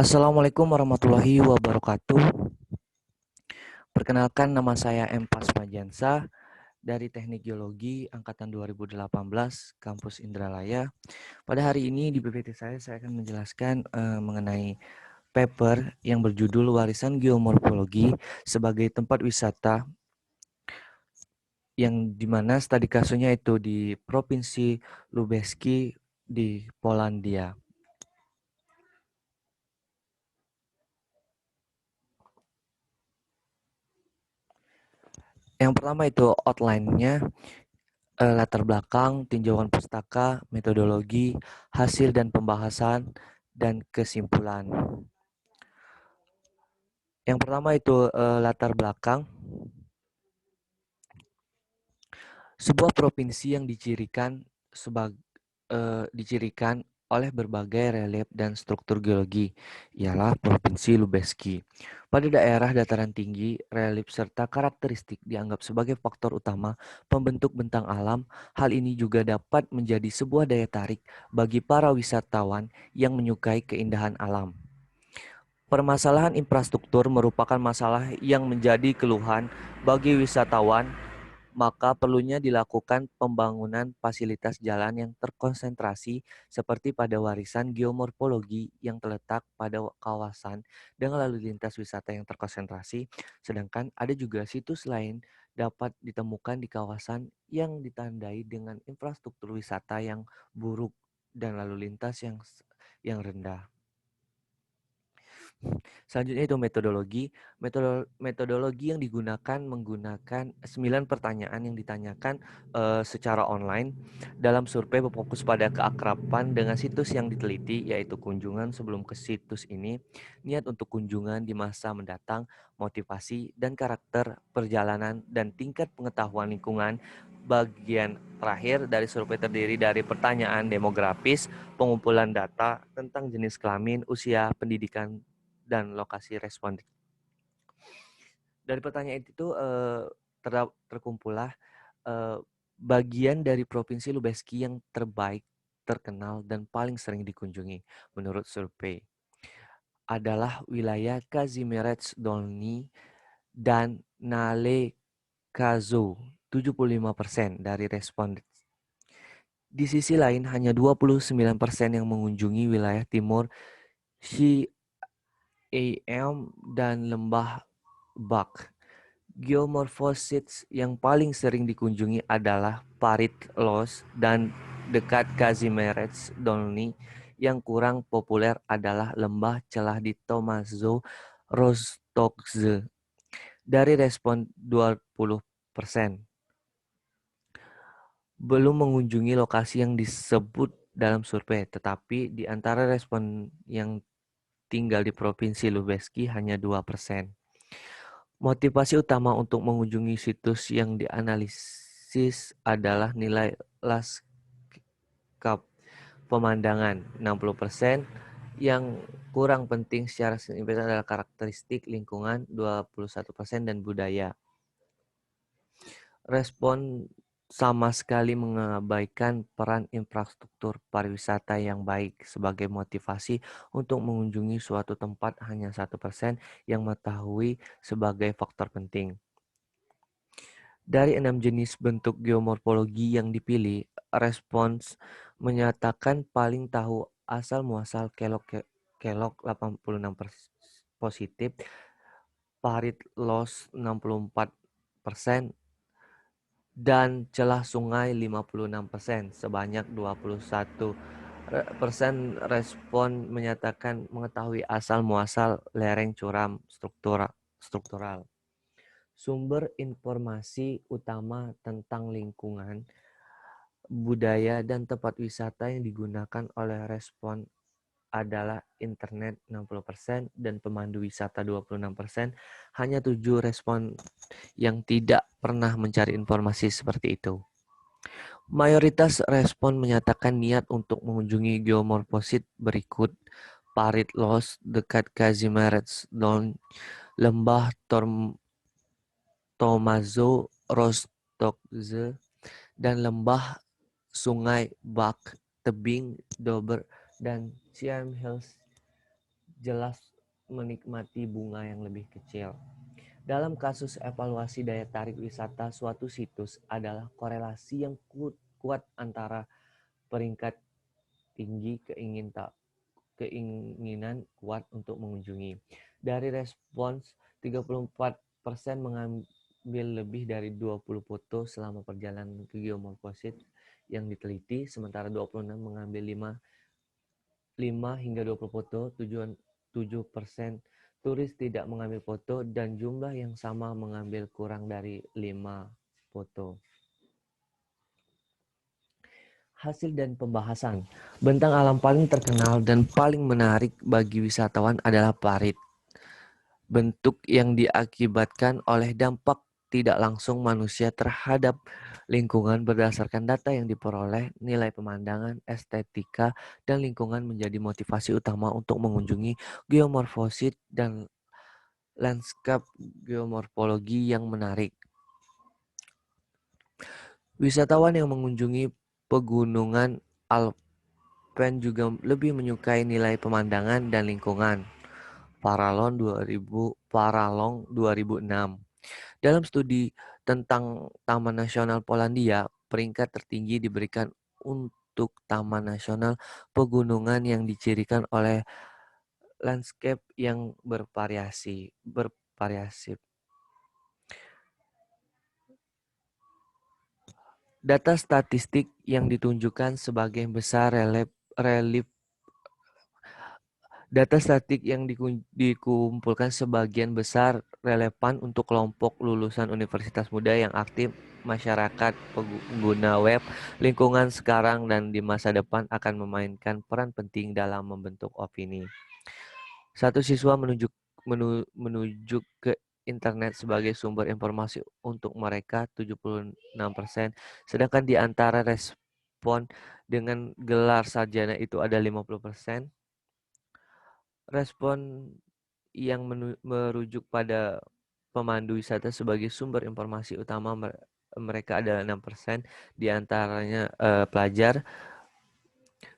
Assalamualaikum warahmatullahi wabarakatuh. Perkenalkan, nama saya M. Pasmajansa dari Teknik Geologi Angkatan 2018 Kampus Indralaya. Pada hari ini di PPT saya akan menjelaskan mengenai paper yang berjudul Warisan Geomorfologi sebagai tempat wisata, yang dimana studi kasusnya itu di Provinsi Lubelski di Polandia. Yang pertama itu outline-nya, latar belakang, tinjauan pustaka, metodologi, hasil dan pembahasan, dan kesimpulan. Yang pertama itu latar belakang. Sebuah provinsi yang dicirikan oleh berbagai relief dan struktur geologi ialah Provinsi Lubelski. Pada daerah dataran tinggi, relief serta karakteristik dianggap sebagai faktor utama pembentuk bentang alam. Hal ini juga dapat menjadi sebuah daya tarik bagi para wisatawan yang menyukai keindahan alam. Permasalahan infrastruktur merupakan masalah yang menjadi keluhan bagi wisatawan, maka perlunya dilakukan pembangunan fasilitas jalan yang terkonsentrasi seperti pada warisan geomorfologi yang terletak pada kawasan dengan lalu lintas wisata yang terkonsentrasi, sedangkan ada juga situs lain dapat ditemukan di kawasan yang ditandai dengan infrastruktur wisata yang buruk dan lalu lintas yang rendah. Selanjutnya itu metodologi. Metodologi yang digunakan menggunakan 9 pertanyaan yang ditanyakan secara online. Dalam survei berfokus pada keakraban dengan situs yang diteliti, yaitu kunjungan sebelum ke situs ini, niat untuk kunjungan di masa mendatang, motivasi dan karakter perjalanan, dan tingkat pengetahuan lingkungan. Bagian terakhir dari survei terdiri dari pertanyaan demografis, pengumpulan data tentang jenis kelamin, usia, pendidikan, dan lokasi responden. Dari pertanyaan itu terkumpullah bagian dari Provinsi Lubelski yang terbaik, terkenal, dan paling sering dikunjungi menurut survei adalah wilayah Kazimierz Dolny dan Nalekazo, 75% dari responden. Di sisi lain, hanya 29% yang mengunjungi wilayah timur Am dan lembah Bak. Geomorphosis yang paling sering dikunjungi adalah Parit Los dan dekat Kazimierz Dolny. Yang kurang populer adalah lembah celah di Tomazo Rozhkovce. Dari respon 20% belum mengunjungi lokasi yang disebut dalam survei, tetapi di antara respon yang tinggal di Provinsi Lubelski hanya 2%. Motivasi utama untuk mengunjungi situs yang dianalisis adalah nilai lanskap pemandangan 60%, yang kurang penting secara signifikan adalah karakteristik lingkungan 21%, dan budaya. Respon sama sekali mengabaikan peran infrastruktur pariwisata yang baik sebagai motivasi untuk mengunjungi suatu tempat, hanya 1% yang mengetahui sebagai faktor penting. Dari 6 jenis bentuk geomorfologi yang dipilih, respons menyatakan paling tahu asal muasal kelok 86% positif, parit los 64%, dan celah sungai 56%. Sebanyak 21% respon menyatakan mengetahui asal muasal lereng curam struktural. Sumber informasi utama tentang lingkungan, budaya, dan tempat wisata yang digunakan oleh respon adalah internet 60% dan pemandu wisata 26%. Hanya 7 respon yang tidak pernah mencari informasi seperti itu. Mayoritas respon menyatakan niat untuk mengunjungi geomorfosit berikut: Parit Los dekat Kazimierz Dolny, lembah Tomazo Rozhkovce, dan lembah sungai Bak, tebing Dober, dan Siam Hills jelas menikmati bunga yang lebih kecil. Dalam kasus evaluasi daya tarik wisata suatu situs adalah korelasi yang kuat antara peringkat tinggi keinginan kuat untuk mengunjungi. Dari respons, 34% mengambil lebih dari 20 foto selama perjalanan ke geomorfosit yang diteliti, sementara 26 mengambil 5 hingga 20 foto. 7% turis tidak mengambil foto dan jumlah yang sama mengambil kurang dari 5 foto. Hasil dan pembahasan. Bentang alam paling terkenal dan paling menarik bagi wisatawan adalah parit. Bentuk yang diakibatkan oleh dampak tidak langsung manusia terhadap lingkungan berdasarkan data yang diperoleh, nilai pemandangan, estetika, dan lingkungan menjadi motivasi utama untuk mengunjungi geomorfosit dan lanskap geomorfologi yang menarik. Wisatawan yang mengunjungi pegunungan Alpen juga lebih menyukai nilai pemandangan dan lingkungan. Paralon 2006. Dalam studi tentang Taman Nasional Polandia, peringkat tertinggi diberikan untuk Taman Nasional Pegunungan yang dicirikan oleh landscape yang bervariasi. Data statistik yang ditunjukkan sebagian besar relief Data statistik yang dikumpulkan sebagian besar relevan untuk kelompok lulusan universitas muda yang aktif, masyarakat pengguna web, lingkungan sekarang dan di masa depan akan memainkan peran penting dalam membentuk opini. Satu siswa menunjuk ke internet sebagai sumber informasi untuk mereka 76%, sedangkan di antara respon dengan gelar sarjana itu ada 50%. Respon yang merujuk pada pemandu wisata sebagai sumber informasi utama mereka adalah 6%, di antaranya pelajar,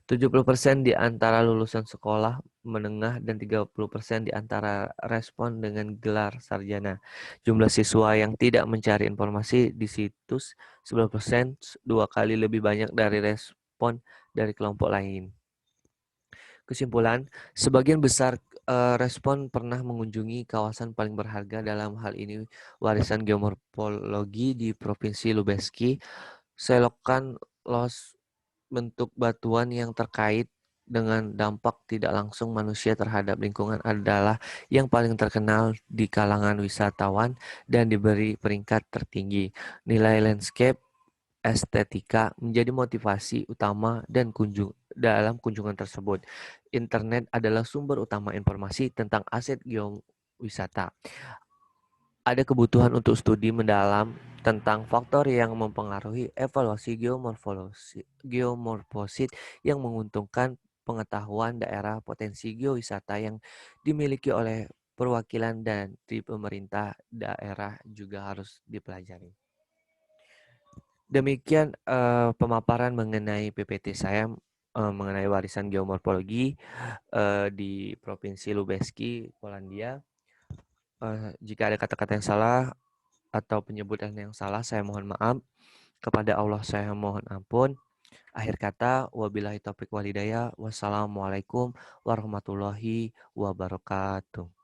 70% di antara lulusan sekolah menengah, dan 30% di antara respon dengan gelar sarjana. Jumlah siswa yang tidak mencari informasi di situs 11%, 2 kali lebih banyak dari respon dari kelompok lain. Kesimpulan, sebagian besar respon pernah mengunjungi kawasan paling berharga, dalam hal ini warisan geomorfologi di Provinsi Lubelski. Selokan los bentuk batuan yang terkait dengan dampak tidak langsung manusia terhadap lingkungan adalah yang paling terkenal di kalangan wisatawan dan diberi peringkat tertinggi. Nilai landscape estetika menjadi motivasi utama dan dalam kunjungan tersebut. Internet adalah sumber utama informasi tentang aset geowisata. Ada kebutuhan untuk studi mendalam tentang faktor yang mempengaruhi evaluasi geomorfosit yang menguntungkan. Pengetahuan daerah potensi geowisata yang dimiliki oleh perwakilan dan di pemerintah daerah juga harus dipelajari. Demikian pemaparan mengenai PPT saya mengenai warisan geomorfologi di Provinsi Lubelski, Polandia. Jika ada kata-kata yang salah atau penyebutan yang salah, saya mohon maaf. Kepada Allah saya mohon ampun. Akhir kata, wabillahi taufiq walhidayah. Wassalamualaikum warahmatullahi wabarakatuh.